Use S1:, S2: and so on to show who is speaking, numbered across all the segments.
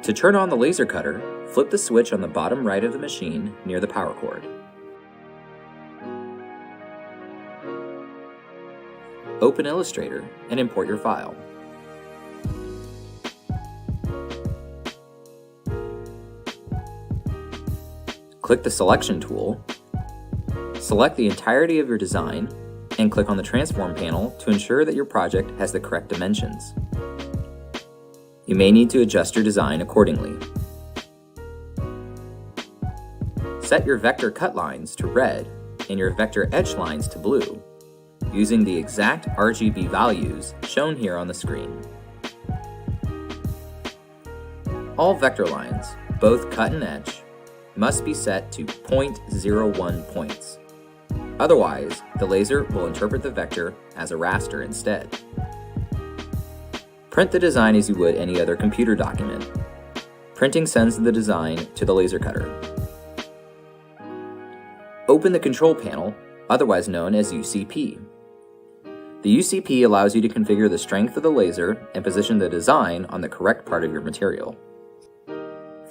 S1: To turn on the laser cutter, flip the switch on the bottom right of the machine near the power cord. Open Illustrator and import your file. Click the Selection tool, select the entirety of your design, and click on the Transform panel to ensure that your project has the correct dimensions. You may need to adjust your design accordingly. Set your vector cut lines to red and your vector edge lines to blue, using the exact RGB values shown here on the screen. All vector lines, both cut and etch, must be set to 0.01 points. Otherwise, the laser will interpret the vector as a raster instead. Print the design as you would any other computer document. Printing sends the design to the laser cutter. Open the control panel, otherwise known as UCP. The UCP allows you to configure the strength of the laser and position the design on the correct part of your material.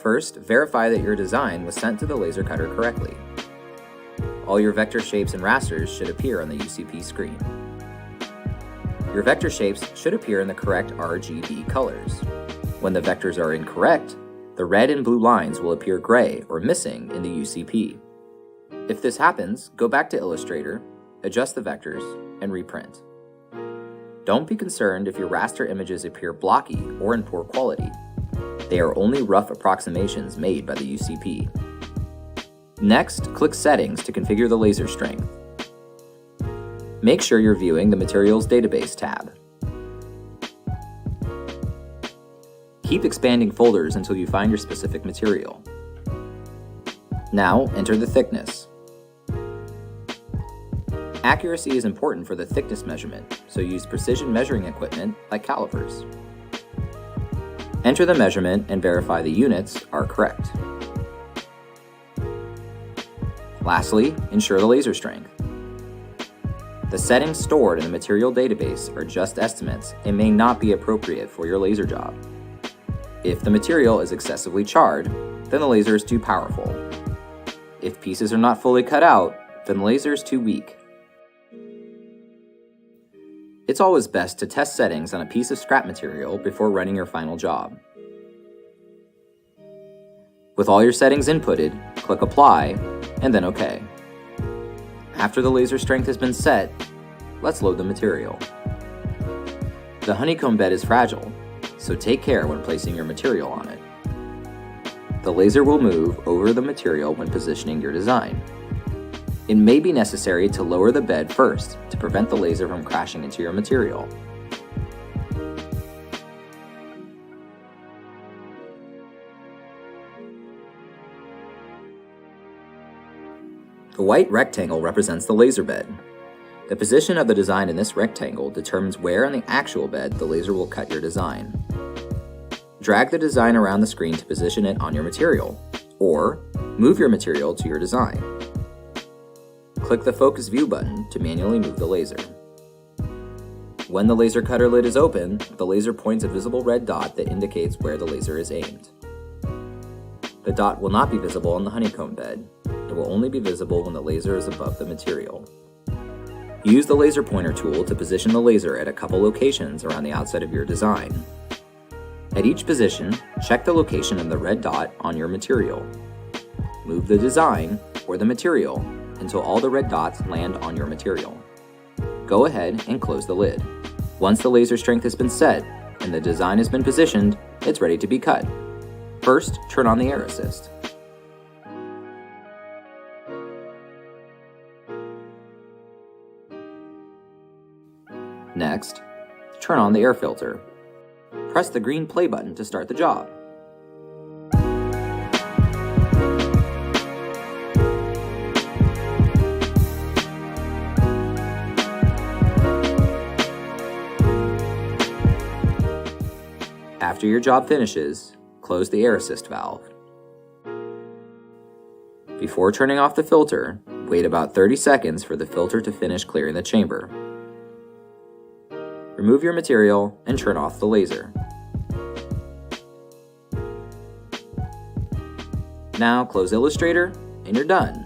S1: First, verify that your design was sent to the laser cutter correctly. All your vector shapes and rasters should appear on the UCP screen. Your vector shapes should appear in the correct RGB colors. When the vectors are incorrect, the red and blue lines will appear gray or missing in the UCP. If this happens, go back to Illustrator, adjust the vectors, and reprint. Don't be concerned if your raster images appear blocky or in poor quality. They are only rough approximations made by the UCP. Next, click Settings to configure the laser strength. Make sure you're viewing the Materials Database tab. Keep expanding folders until you find your specific material. Now, enter the thickness. Accuracy is important for the thickness measurement, so use precision measuring equipment like calipers. Enter the measurement and verify the units are correct. Lastly, ensure the laser strength. The settings stored in the material database are just estimates and may not be appropriate for your laser job. If the material is excessively charred, then the laser is too powerful. If pieces are not fully cut out, then the laser is too weak. It's always best to test settings on a piece of scrap material before running your final job. With all your settings inputted, click Apply, and then OK. After the laser strength has been set, let's load the material. The honeycomb bed is fragile, so take care when placing your material on it. The laser will move over the material when positioning your design. It may be necessary to lower the bed first to prevent the laser from crashing into your material. The white rectangle represents the laser bed. The position of the design in this rectangle determines where on the actual bed the laser will cut your design. Drag the design around the screen to position it on your material, or move your material to your design. Click the Focus View button to manually move the laser. When the laser cutter lid is open, the laser points a visible red dot that indicates where the laser is aimed. The dot will not be visible on the honeycomb bed. It will only be visible when the laser is above the material. Use the laser pointer tool to position the laser at a couple locations around the outside of your design. At each position, check the location of the red dot on your material. Move the design, or the material, until all the red dots land on your material. Go ahead and close the lid. Once the laser strength has been set and the design has been positioned, it's ready to be cut. First, turn on the air assist. Next, turn on the air filter. Press the green play button to start the job. After your job finishes, close the air assist valve. Before turning off the filter, wait about 30 seconds for the filter to finish clearing the chamber. Remove your material and turn off the laser. Now close Illustrator and you're done.